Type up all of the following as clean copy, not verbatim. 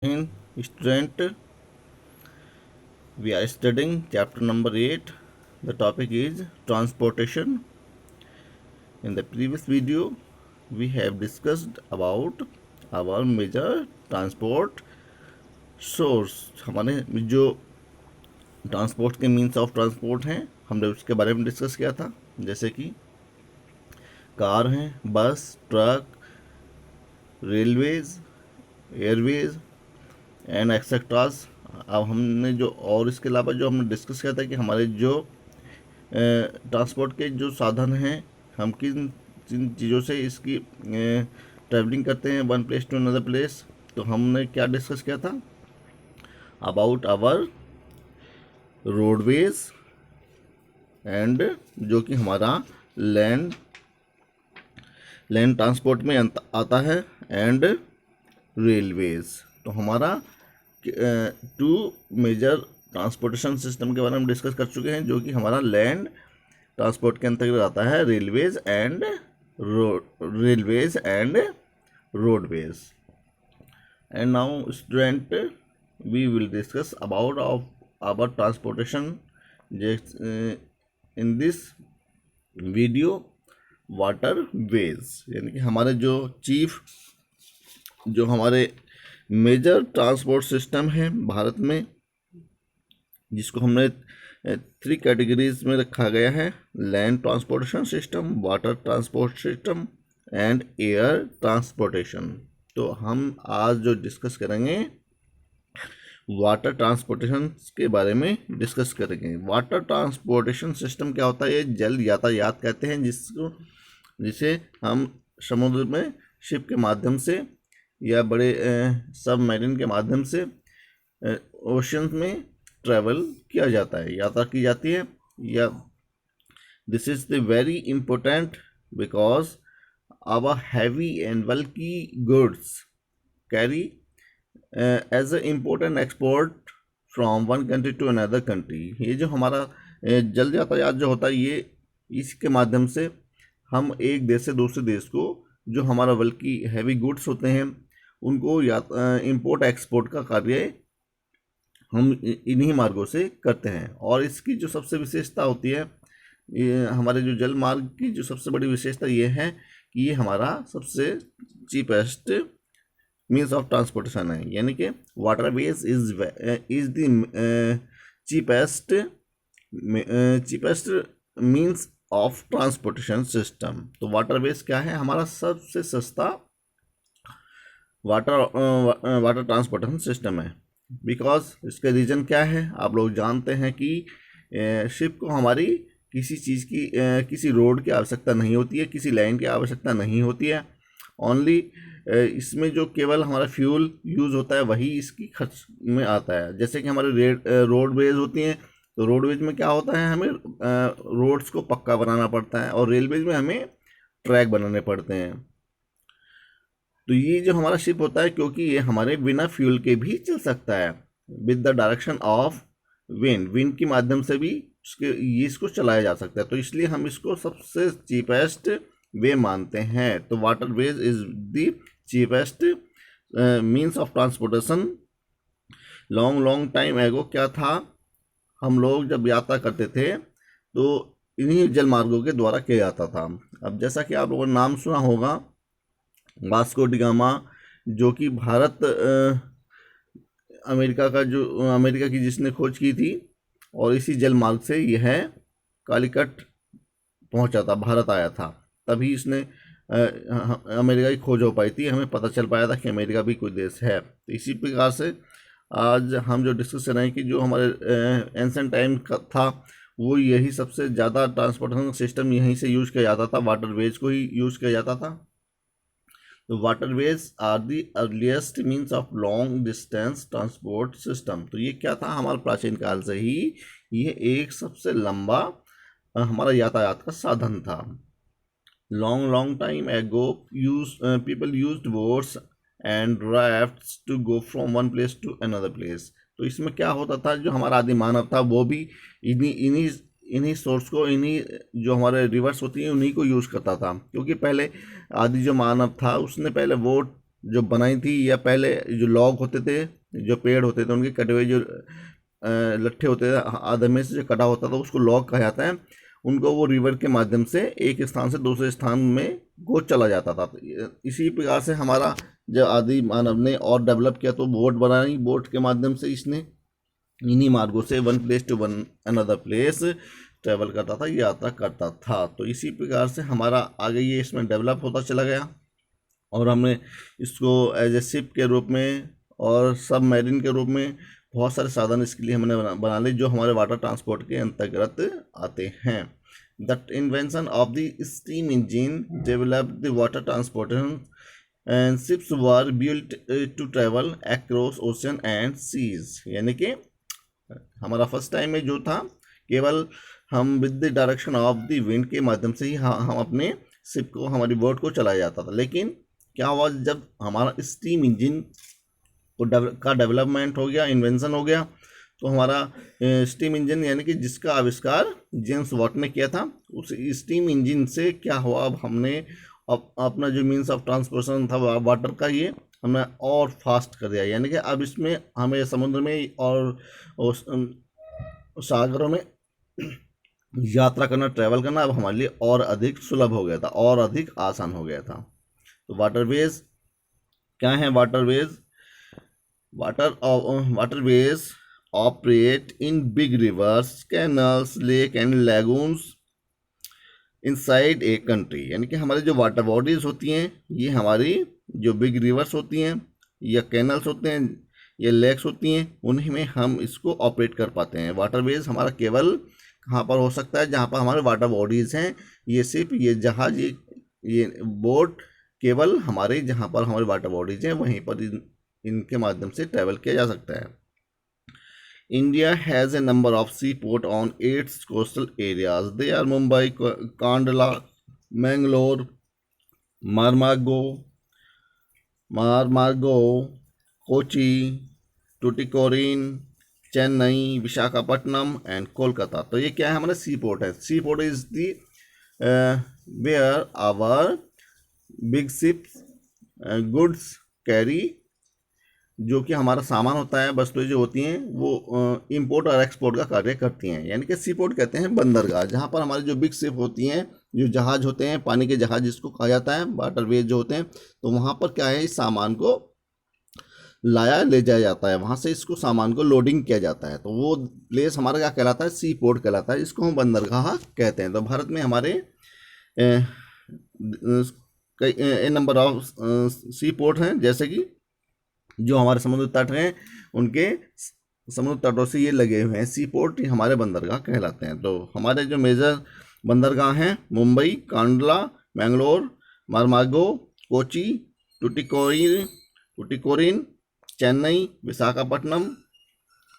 In student, we are studying chapter number 8. The topic is transportation. In the previous video, we have discussed about our major transport source. हमारे जो transport के means of transport हैं हमने उसके बारे में discuss किया था, जैसे कि कार हैं, बस, truck, railways, Airways and etceteras. अब हमने जो और इसके अलावा जो हमने डिस्कस किया था कि हमारे जो ट्रांसपोर्ट के जो साधन हैं, हम किन किन चीज़ों से इसकी ट्रैवलिंग करते हैं one place to another place. तो हमने क्या डिस्कस किया था अबाउट आवर रोडवेज एंड जो कि हमारा लैंड ट्रांसपोर्ट में आता है एंड रेलवेज। तो हमारा टू मेजर ट्रांसपोर्टेशन सिस्टम के बारे में डिस्कस कर चुके हैं, जो कि हमारा लैंड ट्रांसपोर्ट के अंतर्गत आता है railways and roadways. And now student, we will discuss about our transportation in this video waterways, यानी कि हमारे जो हमारे मेजर ट्रांसपोर्ट सिस्टम है भारत में, जिसको हमने 3 कैटेगरीज में रखा गया है: land transportation system, water transport system and air transportation. तो हम आज जो डिस्कस करेंगे वाटर ट्रांसपोर्टेशन के बारे में डिस्कस करेंगे। वाटर ट्रांसपोर्टेशन सिस्टम क्या होता है? ये जल यातायात कहते हैं, जिसे हम समुद्र में शिप के माध्यम से या बड़े सबमरीन के माध्यम से ओशन में ट्रैवल किया जाता है, यात्रा की जाती है। या this is the very important because our heavy and bulky goods carry as a important export from one country to another country. ये जो हमारा जल यातायात जो होता है, ये इसके माध्यम से हम एक देश से दूसरे देश को जो हमारा बल्कि हैवी गुड्स होते हैं उनको इंपोर्ट एक्सपोर्ट का कार्य हम इन्हीं मार्गों से करते हैं। और इसकी जो सबसे विशेषता होती है, हमारे जो जल मार्ग की जो सबसे बड़ी विशेषता ये है कि ये हमारा सबसे चीपेस्ट मीन्स ऑफ ट्रांसपोर्टेशन है, यानी कि waterways is the cheapest means of transportation system. तो वाटरवेज क्या है? हमारा सबसे सस्ता वाटर ट्रांसपोर्टेशन सिस्टम है। बिकॉज इसका रीज़न क्या है? आप लोग जानते हैं कि शिप को हमारी किसी चीज़ की किसी रोड की आवश्यकता नहीं होती है, किसी लाइन की आवश्यकता नहीं होती है। ओनली इसमें जो केवल हमारा फ्यूल यूज़ होता है वही इसकी खर्च में आता है। जैसे कि हमारे रोडवेज होती हैं, तो रोडवेज में क्या होता है, हमें रोड्स को पक्का बनाना पड़ता है और रेलवेज में हमें ट्रैक बनाने पड़ते हैं। तो ये जो हमारा शिप होता है, क्योंकि ये हमारे बिना फ्यूल के भी चल सकता है with the direction of wind के माध्यम से भी इसको चलाया जा सकता है, तो इसलिए हम इसको सबसे चीपेस्ट वे मानते हैं। तो waterways is the cheapest means of transportation. Long time एगो क्या था, हम लोग जब यात्रा करते थे तो इन्हीं जल मार्गों के द्वारा किया जाता था। अब जैसा कि आप लोगों ने नाम सुना होगा वास्को डी गामा, जो कि अमेरिका की जिसने खोज की थी, और इसी जल मार्ग से यह कालीकट पहुंचा था, भारत आया था, तभी इसने अमेरिका की खोज हो पाई थी, हमें पता चल पाया था कि अमेरिका भी कोई देश है। तो इसी प्रकार से आज हम जो डिस्कस कर रहे हैं कि जो हमारे एंशिएंट टाइम का था, वो यही सबसे ज़्यादा ट्रांसपोर्टेशन सिस्टम यहीं से यूज किया जाता था, वाटरवेज को ही यूज किया जाता था। तो waterways are the earliest means of long distance transport system. तो ये क्या था? हमारे प्राचीन काल से ही ये एक सबसे लंबा हमारा यातायात का साधन था। Long time ago people used boats and rafts to go from one place to another place. तो इसमें क्या होता था, जो हमारा आदि मानव था वो भी इन्हीं सोर्स को, इन्हीं जो हमारे रिवर्स होती हैं उन्हीं को यूज़ करता था, क्योंकि पहले आदि जो मानव था उसने पहले बोट जो बनाई थी, या पहले जो लॉग होते थे, जो पेड़ होते थे, उनके कटे हुए जो लट्ठे होते थे, आधे में से जो कटा होता था उसको लॉग कहा जाता है, उनको वो रिवर के माध्यम से एक स्थान से दूसरे स्थान में वो चला जाता था। तो इसी प्रकार से हमारा जब आदि मानव ने और डेवलप किया तो बोट बनाई, बोट के माध्यम से इसने इन्हीं मार्गों से one place to one another place travel करता था, यात्रा करता था। तो इसी प्रकार से हमारा आगे ये इसमें डेवलप होता चला गया और हमने इसको एज ए शिप के रूप में और सब मैरिन के रूप में बहुत सारे साधन इसके लिए हमने बना लिए जो हमारे वाटर ट्रांसपोर्ट के अंतर्गत आते हैं। The invention of the steam engine develop the water transportation and ships were built to travel across ocean and seas. यानी कि हमारा फर्स्ट टाइम में जो था केवल हम with the direction of the wind के माध्यम से ही हम अपने शिप को, हमारी बोट को चलाया जाता था। लेकिन क्या हुआ, जब हमारा स्टीम इंजन का डेवलपमेंट हो गया, इन्वेंशन हो गया, तो हमारा स्टीम इंजन यानी कि जिसका आविष्कार जेम्स वाट ने किया था, उस स्टीम इंजन से क्या हुआ, अब हमने अपना जो मीन्स ऑफ ट्रांसपोर्टेशन था वाटर का, ये हमने और फास्ट कर दिया। यानी कि अब इसमें हमें समुद्र में और सागरों में यात्रा करना, ट्रैवल करना अब हमारे लिए और अधिक सुलभ हो गया था और अधिक आसान हो गया था। तो वाटरवेज क्या है? Waterways operate in big reverse, canals, lake and लैगून्स inside a country. यानी कि हमारी जो वाटर बॉडीज होती हैं, ये हमारी जो बिग रिवर्स होती हैं या कैनल्स होते हैं या लेक्स होती हैं, उन्हीं में हम इसको ऑपरेट कर पाते हैं। वाटरवेज हमारा केवल कहाँ पर हो सकता है? जहाँ पर हमारे वाटर बॉडीज़ हैं, ये शिप, ये जहाज, ये बोट, केवल हमारे जहाँ पर हमारे वाटर बॉडीज़ हैं वहीं पर इनके माध्यम से ट्रैवल किया जा सकता है। India has a number of sea port on 8 coastal areas. They are Mumbai, Kandla, Mangalore, Marmagao, Kochi, Tuticorin, Chennai, Visakhapatnam and Kolkata. तो ये क्या है? हमारा सी पोर्ट है। Sea port is the where our big ships goods carry, जो कि हमारा सामान होता है, वस्तुएं जो होती हैं वो इंपोर्ट और एक्सपोर्ट का कार्य करती हैं। यानी कि सी पोर्ट कहते हैं बंदरगाह, जहाँ पर हमारी जो बिग शिप होती हैं, जो जहाज होते हैं, पानी के जहाज जिसको कहा जाता है, वाटरवेज जो होते हैं, तो वहाँ पर क्या है, इस सामान को ले जाया जाता है, वहाँ से इसको सामान को लोडिंग किया जाता है। तो वो प्लेस हमारा क्या कहलाता है? सी पोर्ट कहलाता है, इसको हम बंदरगाह कहते हैं। तो भारत में हमारे कई नंबर ऑफ सी पोर्ट हैं, जैसे कि जो हमारे समुद्र तट हैं, उनके समुद्र तटों से ये लगे हुए हैं सी पोर्ट, हमारे बंदरगाह कहलाते हैं। तो हमारे जो मेजर बंदरगाह हैं, Mumbai, Kandla, Mangalore, Marmagao, Kochi, Tuticorin, Chennai, Visakhapatnam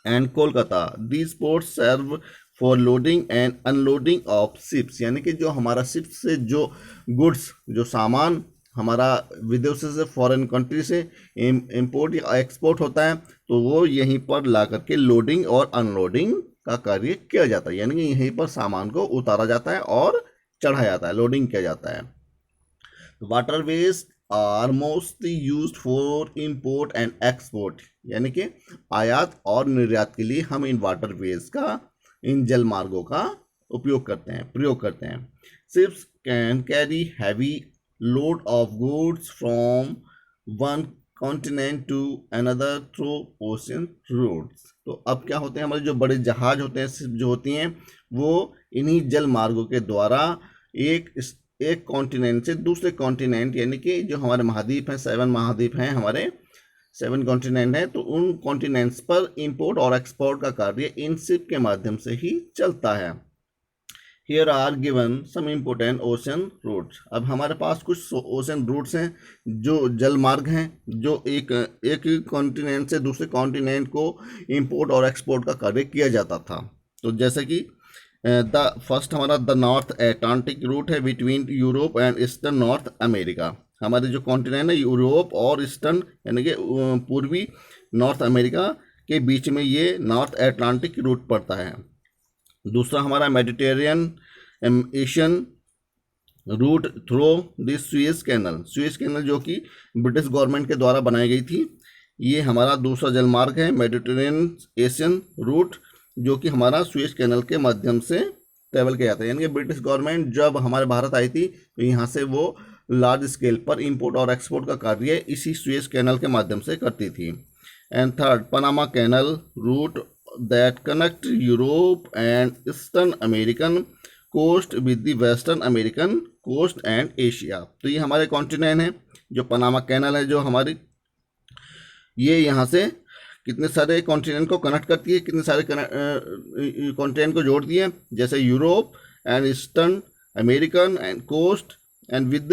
and Kolkata. These ports serve for loading and unloading of ships. यानी कि जो हमारा शिप से जो गुड्स, जो सामान हमारा विदेशों से, फॉरेन कंट्री से इंपोर्ट या एक्सपोर्ट होता है, तो वो यहीं पर ला करके लोडिंग और अनलोडिंग का कार्य किया जाता है। यानी कि यहीं पर सामान को उतारा जाता है और चढ़ाया जाता है, लोडिंग किया जाता है। Waterways are mostly used for import and export. यानी कि आयात और निर्यात के लिए हम इन वाटरवेज का, इन जल मार्गों का प्रयोग करते हैं। Ships can carry heavy load of goods from one continent to another through ocean routes. तो अब क्या होते हैं, हमारे जो बड़े जहाज होते हैं, शिप जो होती हैं, वो इन्हीं जल मार्गों के द्वारा एक कॉन्टिनेंट से दूसरे कॉन्टिनेंट, यानी कि जो हमारे महाद्वीप हैं, 7 महाद्वीप हैं हमारे, 7 कॉन्टिनेंट हैं, तो उन कॉन्टिनेंट्स पर इंपोर्ट और एक्सपोर्ट का कार्य इन शिप के माध्यम से ही चलता है। Here are given some important ocean routes. अब हमारे पास कुछ ओशन रूट्स हैं, जो जल मार्ग हैं, जो एक कॉन्टिनेंट से दूसरे कॉन्टिनेंट को इंपोर्ट और एक्सपोर्ट का कार्य किया जाता था। तो जैसे कि द फर्स्ट हमारा द नॉर्थ अटलांटिक रूट है between Europe and eastern north America. हमारे जो कॉन्टिनेंट है यूरोप और ईस्टर्न, यानी कि पूर्वी नॉर्थ अमेरिका के बीच में ये नॉर्थ अटलांटिक रूट पड़ता है। दूसरा हमारा Mediterranean Asian route through the Suez canal जो कि ब्रिटिश गवर्नमेंट के द्वारा बनाई गई थी। ये हमारा दूसरा जलमार्ग है, मेडिटेरेनियन एशियन रूट, जो कि हमारा सुएज कैनल के माध्यम से ट्रेवल किया जाता है। यानी कि ब्रिटिश गवर्नमेंट जब हमारे भारत आई थी तो यहाँ से वो लार्ज स्केल पर इंपोर्ट और एक्सपोर्ट का कार्य इसी सुएज कैनल के माध्यम से करती थी। And third, Panama canal route that connect Europe and eastern American coast with the western American coast and Asia. तो ये हमारे कॉन्टिनेंट है, जो पनामा कैनल है, जो हमारी ये यहाँ से कितने सारे कॉन्टिनेंट को कनेक्ट करती है, कितने सारे कॉन्टिनेंट को जोड़ती है, जैसे Europe and eastern American and coast and with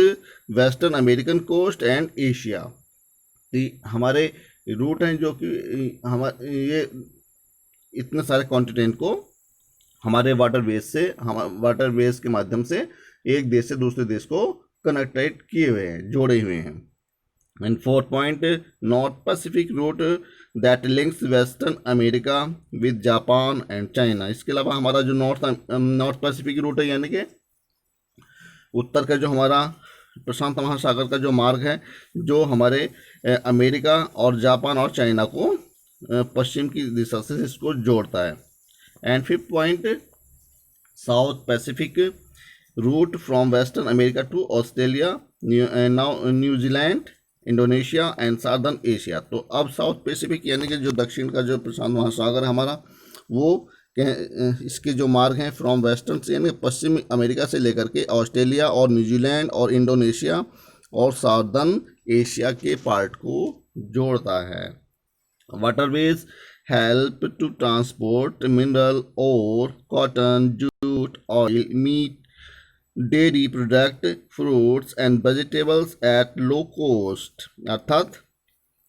western American coast and Asia. तो हमारे रूट हैं जो कि हमारे ये इतने सारे कॉन्टिनेंट को हमारे वाटरवेज के माध्यम से एक देश से दूसरे देश को कनेक्टेड किए हुए हैं, जोड़े हुए हैं। And fourth point, north Pacific route that links western America with Japan and China. इसके अलावा हमारा जो नॉर्थ पैसिफिक रूट है, यानी कि उत्तर का जो हमारा प्रशांत महासागर का जो मार्ग है, जो हमारे अमेरिका और जापान और चाइना को पश्चिम की दिशा से इसको जोड़ता है। And fifth point, south Pacific route from western America to Australia, New Zealand, Indonesia and southern Asia. तो अब साउथ पैसिफिक यानी कि जो दक्षिण का जो प्रशांत महासागर है हमारा, वो इसके जो मार्ग हैं फ्रॉम वेस्टर्न से यानी पश्चिमी अमेरिका से लेकर के ऑस्ट्रेलिया और न्यूजीलैंड और इंडोनेशिया और साउदर्न एशिया के पार्ट को जोड़ता है। Waterways help to transport mineral और cotton, jute, oil, meat, dairy product, fruits and vegetables at low cost. अर्थात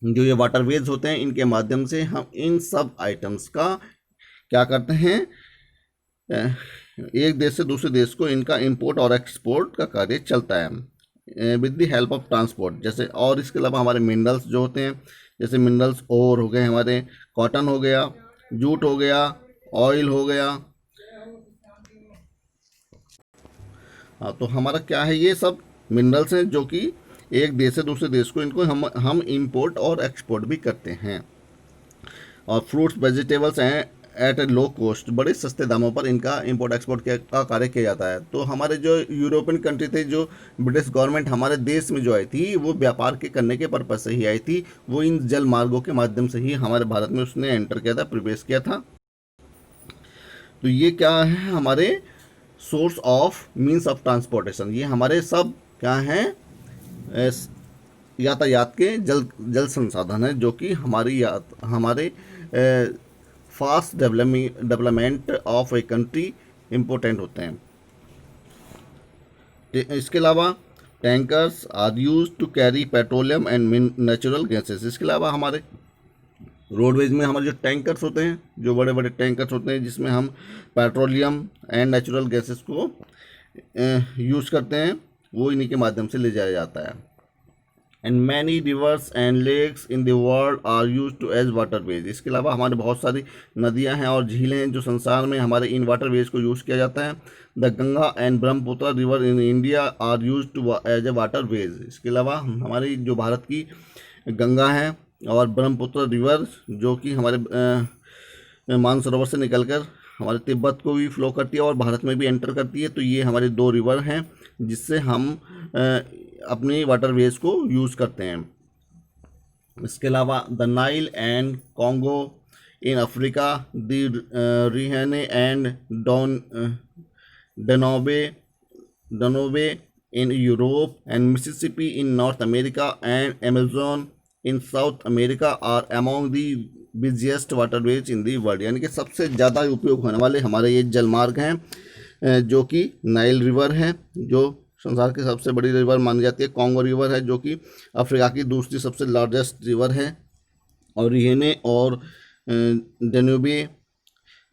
जो ये वाटरवेज होते हैं, इनके माध्यम से हम इन सब आइटम्स का क्या करते हैं, एक देश से दूसरे देश को इनका इंपोर्ट और एक्सपोर्ट का कार्य चलता है with the help of transport. जैसे और इसके अलावा हमारे मिनरल्स जो होते हैं, जैसे मिनरल्स और हो गए हमारे, कॉटन हो गया, जूट हो गया, ऑयल हो गया। हाँ, तो हमारा क्या है, ये सब मिनरल्स हैं जो कि एक देश से दूसरे देश को इनको हम इंपोर्ट और एक्सपोर्ट भी करते हैं। और फ्रूट्स वेजिटेबल्स हैं एट ए लो कॉस्ट, बड़े सस्ते दामों पर इनका इंपोर्ट एक्सपोर्ट का कार्य किया जाता है। तो हमारे जो यूरोपियन कंट्री थे, जो ब्रिटिश गवर्नमेंट हमारे देश में जो आई थी, वो व्यापार के करने के पर्पज से ही आई थी। वो इन जल मार्गों के माध्यम से ही हमारे भारत में उसने एंटर किया था, प्रवेश किया था। तो ये क्या है, हमारे source of means of transportation. ये हमारे सब क्या हैं, यातायात के जल संसाधन है, जो कि हमारे fast development of a country important होते हैं। इसके अलावा tankers are use to carry petroleum and natural gases. इसके अलावा हमारे रोडवेज में हमारे जो टैंकर्स होते हैं, जो बड़े बड़े टैंकर्स होते हैं, जिसमें हम पेट्रोलियम एंड नेचुरल गैसेस को यूज़ करते हैं, वो इन्हीं के माध्यम से ले जाया जाता है। And many rivers and lakes in the world are use to as waterways. इसके अलावा हमारे बहुत सारी नदियां हैं और झीलें हैं जो संसार में हमारे इन वाटरवेज को यूज़ किया जाता है। The Ganga and Brahmaputra river in India are use to as a waterways. इसके अलावा हमारी जो भारत की गंगा है और ब्रह्मपुत्र रिवर, जो कि हमारे मानसरोवर से निकलकर हमारे तिब्बत को भी फ्लो करती है और भारत में भी एंटर करती है। तो ये हमारे दो रिवर हैं जिससे हम अपनी वाटरवेज को यूज़ करते हैं। इसके अलावा the Nile and Congo in Africa, the Rhine and Danube in Europe and Mississippi in North America and Amazon in South America are among the busiest waterways in the world. यानी कि सबसे ज़्यादा उपयोग होने वाले हमारे ये जलमार्ग हैं, जो कि नाइल रिवर है, जो संसार की सबसे बड़ी रिवर मानी जाती है। कॉन्गो रिवर है, जो कि अफ्रीका की दूसरी सबसे लार्जेस्ट रिवर है। और रिहेने और Danube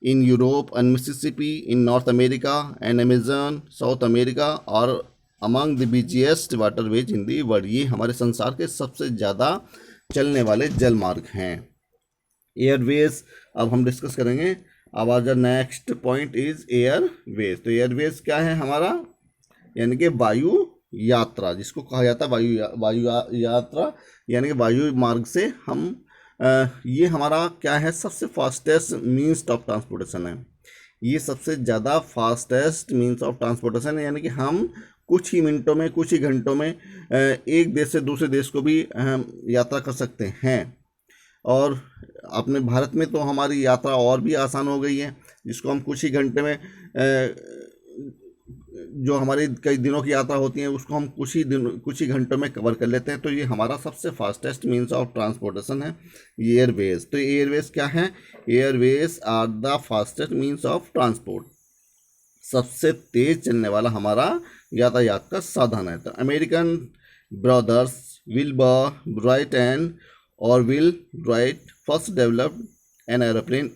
in Europe and Mississippi in North America and Amazon South America और among the busiest waterways in the world. ये हमारे संसार के सबसे ज़्यादा चलने वाले जलमार्ग हैं। एयरवेज अब हम डिस्कस करेंगे। अब आज नेक्स्ट पॉइंट इज एयरवेज। तो एयरवेज क्या है हमारा, यानी कि वायु यात्रा, जिसको कहा जाता है वायु यात्रा, यानी कि वायु मार्ग से हम ये हमारा क्या है, सबसे फास्टेस्ट मीन्स ऑफ ट्रांसपोर्टेशन है। ये सबसे ज़्यादा फास्टेस्ट मीन्स ऑफ ट्रांसपोर्टेशन है, यानी कि हम कुछ ही मिनटों में, कुछ ही घंटों में एक देश से दूसरे देश को भी यात्रा कर सकते हैं। और अपने भारत में तो हमारी यात्रा और भी आसान हो गई है, जिसको हम कुछ ही घंटे में जो हमारी कई दिनों की यात्रा होती है उसको हम कुछ ही घंटों में कवर कर लेते हैं। तो ये हमारा सबसे फास्टेस्ट मीन्स ऑफ ट्रांसपोर्टेशन है एयरवेज। तो एयरवेज क्या है? Airways are the fastest means of transport. सबसे तेज चलने वाला हमारा यातायात का साधन है। तो American brothers Wilbur right and Orville right first developed an aeroplane.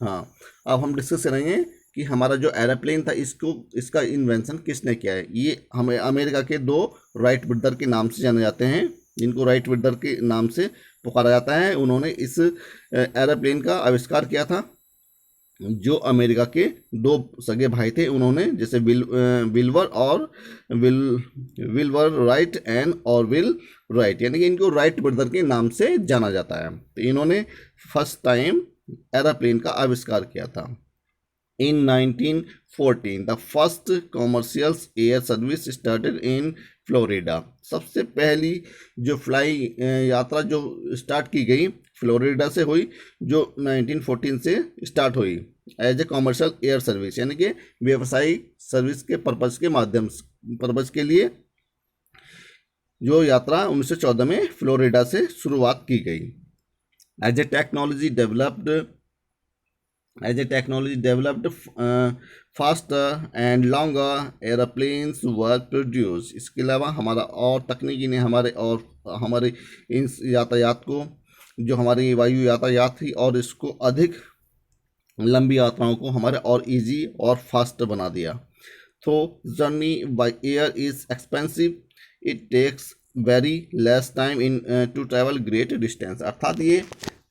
हाँ, अब हम डिस्कस करेंगे कि हमारा जो एरोप्लेन था इसका इन्वेंशन किसने किया है। ये हमें अमेरिका के दो राइट ब्रदर के नाम से जाने जाते हैं, जिनको राइट ब्रदर के नाम से पुकारा जाता है। उन्होंने इस एरोप्लेन का आविष्कार किया था। जो अमेरिका के दो सगे भाई थे, उन्होंने जैसे विल्वर राइट एंड ऑरविल राइट, यानी कि इनको राइट ब्रदर के नाम से जाना जाता है। तो इन्होंने फर्स्ट टाइम एरोप्लेन का आविष्कार किया था। In 1914, the first commercial air service started in Florida. सबसे पहली जो यात्रा जो स्टार्ट की गई फ्लोरिडा से हुई, जो 1914 से स्टार्ट हुई as a commercial air service, यानी कि व्यवसायिक सर्विस के पर्पज़ के लिए जो यात्रा 1914 में फ्लोरिडा से शुरुआत की गई। As a technology developed faster and longer airplanes were produced। इसके अलावा हमारा और तकनीकी ने हमारे इन यातायात को, जो हमारी वायु यातायात थी, और इसको अधिक लंबी यात्राओं को हमारे और इजी और फास्ट बना दिया। तो journey by air is expensive, it takes very less time in to travel great distance. अर्थात ये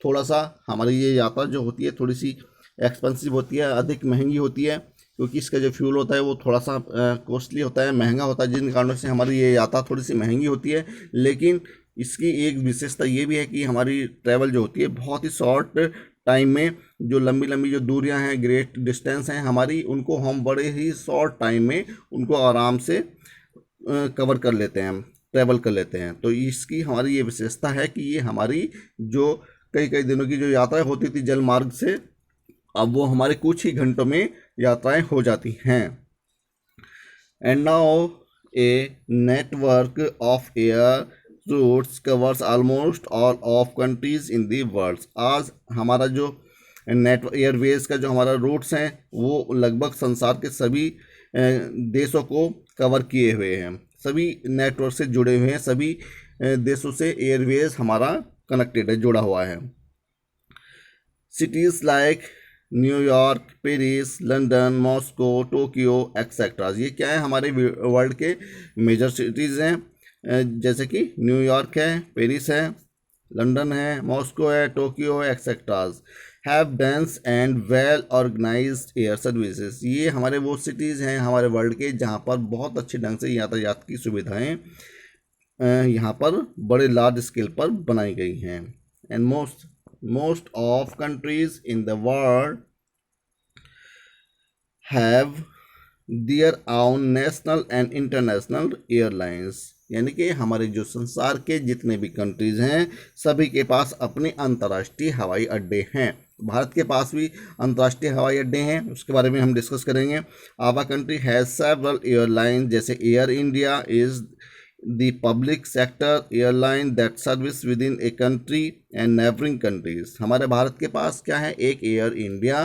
थोड़ा सा हमारी ये यात्रा जो होती है थोड़ी सी एक्सपेंसिव होती है, अधिक महंगी होती है, क्योंकि इसका जो फ्यूल होता है वो थोड़ा सा कॉस्टली होता है, महंगा होता है, जिन कारणों से हमारी ये यात्रा थोड़ी सी महंगी होती है। लेकिन इसकी एक विशेषता ये भी है कि हमारी ट्रैवल जो होती है बहुत ही शॉर्ट टाइम में, जो लंबी जो दूरियां हैं, ग्रेट डिस्टेंस हैं हमारी, उनको हम बड़े ही शॉर्ट टाइम में उनको आराम से कवर कर लेते हैं, ट्रैवल कर लेते हैं। तो इसकी हमारी ये विशेषता है कि ये हमारी जो कई दिनों की जो यात्राएं होती थी जल मार्ग से, अब वो हमारे कुछ ही घंटों में यात्राएं हो जाती हैं। And now a network of air routes covers almost all of countries in the world. आज हमारा जो एयरवेज का जो हमारा रूट्स हैं वो लगभग संसार के सभी देशों को कवर किए हुए हैं, सभी नेटवर्क से जुड़े हुए हैं, सभी देशों से एयरवेज हमारा कनेक्टेड है, जुड़ा हुआ है। Cities like New York, Paris, London, Moscow, Tokyo etcetera, ये क्या है, हमारे वर्ल्ड के मेजर सिटीज़ हैं, जैसे कि न्यूयॉर्क है, पेरिस है, लंदन है, मॉस्को है, टोक्यो है etceteras. Have dense and well organised air services. ये हमारे वो सिटीज़ हैं हमारे वर्ल्ड के जहाँ पर बहुत अच्छे ढंग से यातायात की सुविधाएँ यहाँ पर बड़े लार्ज स्केल पर बनाई गई हैं। And most of countries in the world have their own national and international airlines। यानी कि हमारे जो संसार के जितने भी कंट्रीज़ हैं सभी के पास अपने अंतर्राष्ट्रीय हवाई अड्डे हैं। भारत के पास भी अंतर्राष्ट्रीय हवाई अड्डे हैं, उसके बारे में हम डिस्कस करेंगे। Our country has several airline, जैसे Air India is the public sector airline that service within a country and neighboring countries। हमारे भारत के पास क्या है, एक एयर इंडिया,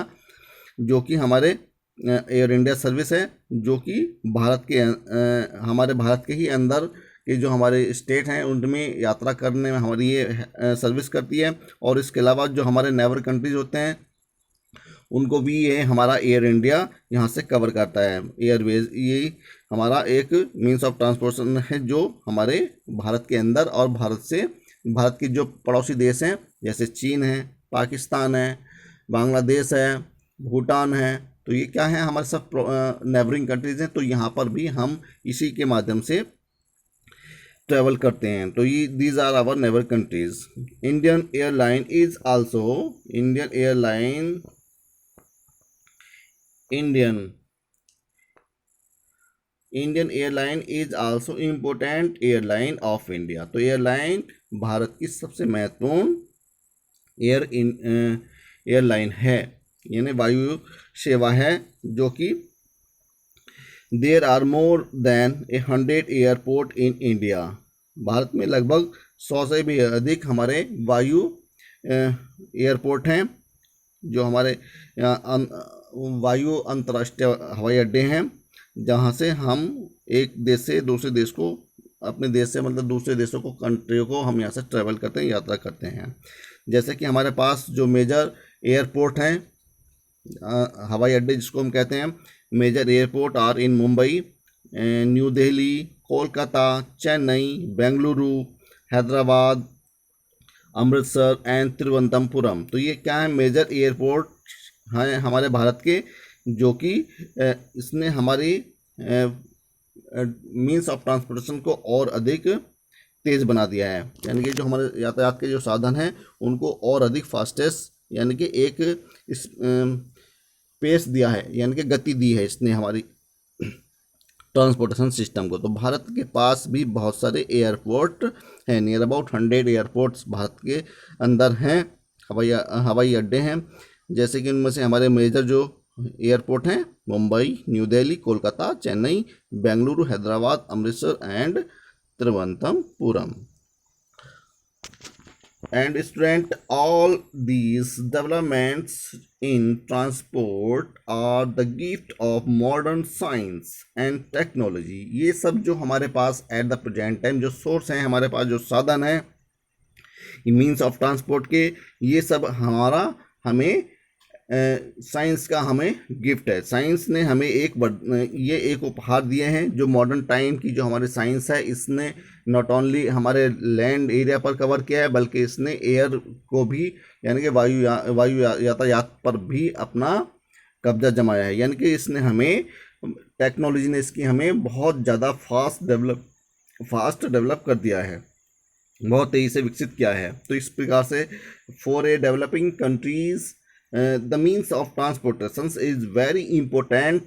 जो कि हमारे एयर इंडिया सर्विस है, जो कि हमारे भारत के ही अंदर के जो हमारे स्टेट हैं उनमें यात्रा करने में हमारी ये सर्विस करती है। और इसके अलावा जो हमारे नेबर कंट्रीज होते हैं उनको भी ये हमारा एयर इंडिया यहाँ से कवर करता है। एयरवेज ये हमारा एक मीन्स ऑफ ट्रांसपोर्टेशन है जो हमारे भारत के अंदर और भारत के जो पड़ोसी देश हैं, जैसे चीन है, पाकिस्तान है, बांग्लादेश है, भूटान है, तो ये क्या है, हमारे सब नेबरिंग कंट्रीज हैं, तो यहाँ पर भी हम इसी के माध्यम से ट्रैवल करते हैं। तो ये these are our neighbour countries. Indian airline is also Indian airline Indian Indian airline is also important airline of India. तो एयरलाइन भारत की सबसे महत्वपूर्ण एयरलाइन है, यानी वायु सेवा है, जो कि there are more than 100 airport in India. Bharat में लगभग 100 से भी अधिक हमारे वायु एयरपोर्ट हैं, जो हमारे वायु अंतर्राष्ट्रीय हवाई अड्डे हैं, जहाँ से हम एक देश से दूसरे देश को, अपने देश से मतलब दूसरे देशों को, कंट्रियों को हम यहाँ से ट्रैवल करते हैं, यात्रा करते हैं। जैसे कि हमारे पास जो मेजर एयरपोर्ट हैं, हवाई अड्डे जिसको हम कहते हैं, major airport are in Mumbai, New Delhi, Kolkata, Chennai, Bengaluru, Hyderabad, Amritsar and Thiruvananthapuram. तो ये क्या है, मेजर एयरपोर्ट हैं हमारे भारत के, जो कि इसने हमारी मीन्स ऑफ ट्रांसपोर्टेशन को और अधिक तेज़ बना दिया है, यानी कि जो हमारे यातायात के जो साधन हैं उनको और अधिक फास्टेस्ट, यानी कि एक इस पेस दिया है, यानी कि गति दी है इसने हमारी ट्रांसपोर्टेशन सिस्टम को। तो भारत के पास भी बहुत सारे एयरपोर्ट हैं, नियर अबाउट 100 एयरपोर्ट्स भारत के अंदर हैं, हवाई अड्डे हैं। जैसे कि उनमें से हमारे मेजर जो एयरपोर्ट हैं, Mumbai, New Delhi, Kolkata, Chennai, Bengaluru, Hyderabad, Amritsar and Thiruvananthapuram. And student, all these developments in transport are the gift of modern science and technology। ये सब जो हमारे पास एट द प्रेजेंट टाइम जो सोर्स हैं, हमारे पास जो साधन है मीन्स ऑफ ट्रांसपोर्ट के, ये सब हमें साइंस का हमें गिफ्ट है। साइंस ने हमें ये एक उपहार दिए हैं, जो मॉडर्न टाइम की जो हमारी साइंस है, इसने नॉट ओनली हमारे लैंड एरिया पर कवर किया है, बल्कि इसने एयर को भी, यानी कि वायु यातायात पर भी अपना कब्जा जमाया है। यानी कि इसने हमें, टेक्नोलॉजी ने इसकी हमें बहुत ज़्यादा फास्ट डेवलप कर दिया है, बहुत तेज़ी से विकसित किया है। तो इस प्रकार से for a developing countries the means of transportation is very important,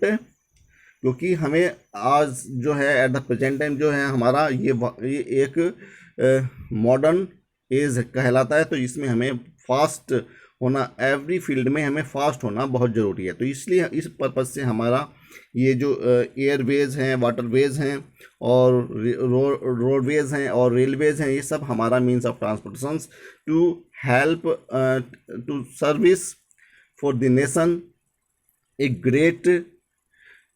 क्योंकि हमें आज जो है एट द प्रेजेंट टाइम जो है हमारा ये एक मॉडर्न एज कहलाता है। तो इसमें हमें फास्ट होना, एवरी फील्ड में हमें फास्ट होना बहुत ज़रूरी है। तो इसलिए इस पर्पज़ से हमारा ये जो एयरवेज हैं, वाटरवेज हैं और रोडवेज हैं और रेलवेज हैं, ये सब हमारा means of transportation to help to service for the nation a great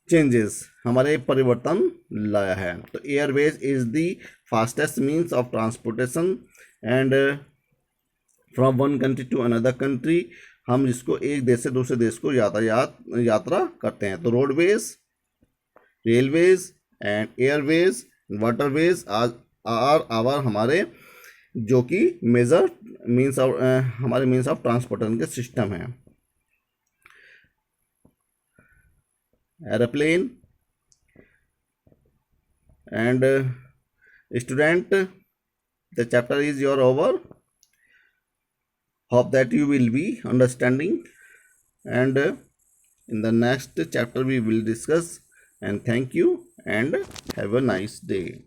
changes, हमारे परिवर्तन लाया है। तो airways is the fastest means of transportation and from one country to another country, हम जिसको एक देश से दूसरे देश को यात्रा करते हैं। तो roadways, railways and airways, waterways are our हमारे जो कि मेजर मीन्स ऑफ हमारे मीन्स ऑफ ट्रांसपोर्टेशन के सिस्टम हैं। Aeroplane and student, the chapter is your over. Hope that you will be understanding, and in the next chapter we will discuss, and thank you and have a nice day.